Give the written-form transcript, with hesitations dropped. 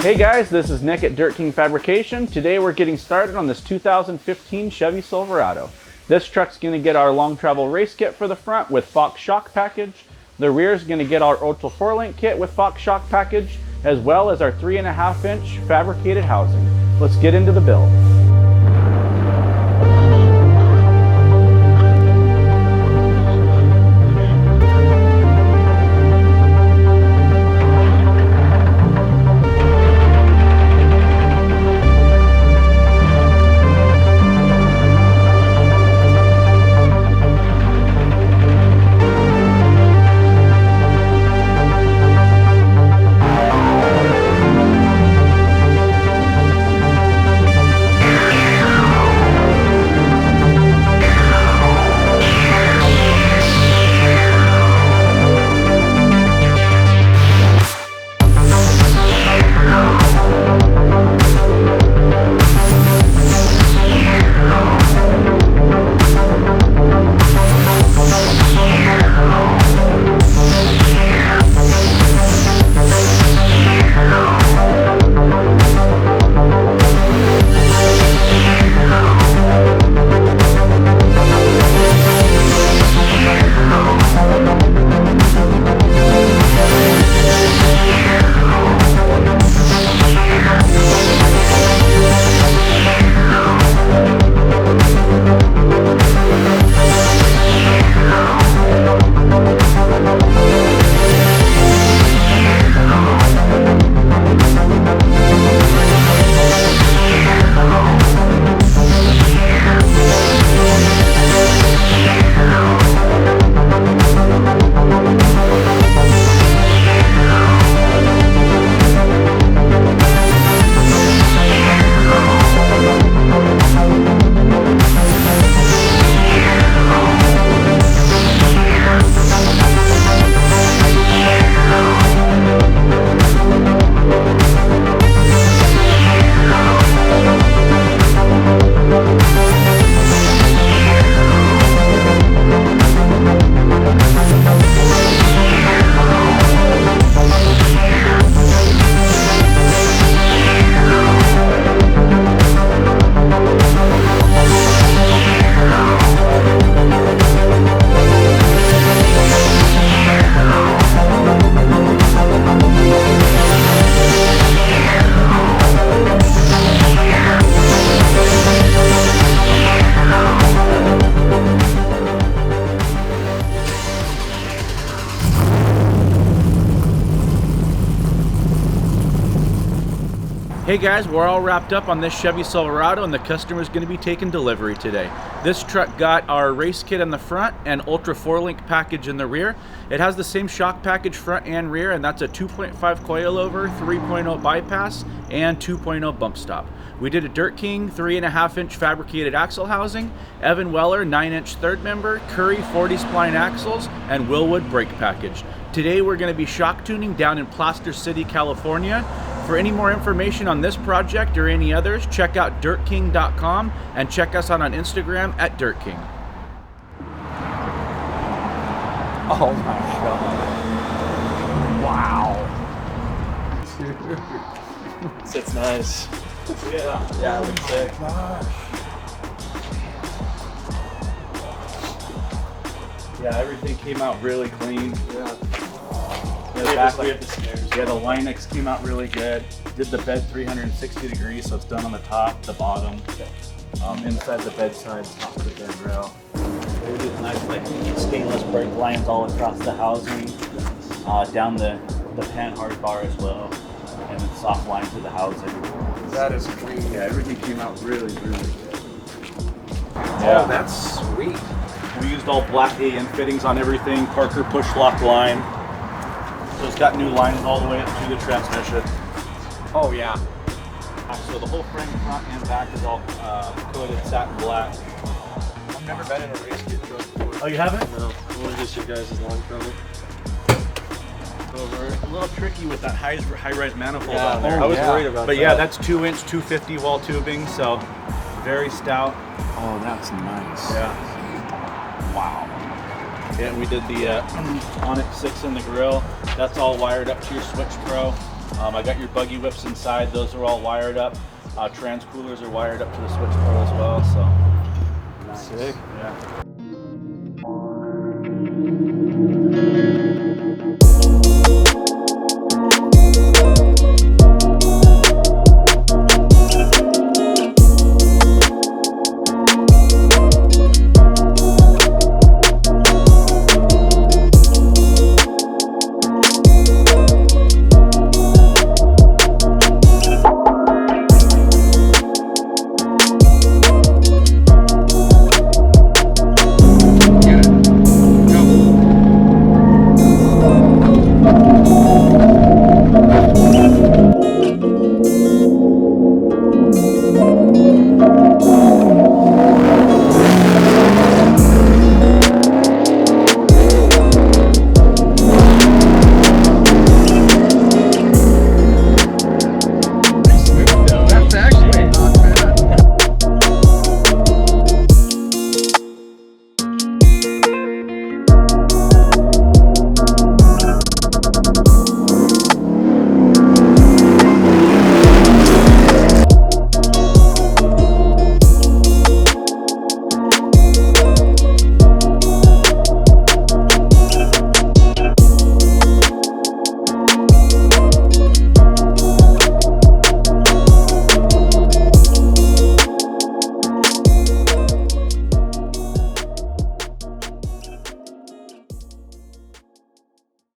Hey guys, this is Nick at Dirt King Fabrication. Today we're getting started on this 2015 Chevy Silverado. This truck's going to get our long travel race kit for the front with Fox shock package. The rear is going to get our Ultra 4-link kit with Fox shock package, as well as our 3.5-inch fabricated housing. Let's get into the build. Hey guys, we're all wrapped up on this Chevy Silverado and the customer's going to be taking delivery today. This truck got our race kit in the front and Ultra 4-link package in the rear. It has the same shock package front and rear, and that's a 2.5 coilover, 3.0 bypass, and 2.0 bump stop. We did a Dirt King 3.5-inch fabricated axle housing, Evan Weller 9-inch third member, Curry 40 spline axles, and Willwood brake package. Today we're going to be shock tuning down in Plaster City, California. For any more information on this project or any others, check out dirtking.com and check us out on Instagram at dirtking. Oh my god. Wow. It's nice. Yeah, it looks sick. Yeah, everything came out really clean. Yeah. We have the stairs. Yeah, the Linux came out really good. Did the bed 360 degrees, so it's done on the top, the bottom, inside the bed side, top of the bed rail. We did nice like stainless brake lines all across the housing, down the panhard bar as well, and then soft line to the housing. That is clean. Yeah, everything came out really, really good. Yeah. Oh, that's sweet. We used all black AN fittings on everything, Parker push lock line. So it's got new lines all the way up to the transmission. Oh yeah. So the whole frame, front and back, is all coated satin black. I've never been in a race kit truck before. Oh, you haven't? No. Only just you guys' long trouble. So we're a little tricky with that high-rise manifold Yeah, on there. I was worried about that. But yeah, that's 2-inch 250 wall tubing, so very stout. Oh, that's nice. Yeah. Wow. Yeah, we did the Onyx 6 in the grill. That's all wired up to your Switch Pro. I got your buggy whips inside. Those are all wired up. Trans coolers are wired up to the switch pro as well. So Nice. sick. Yeah.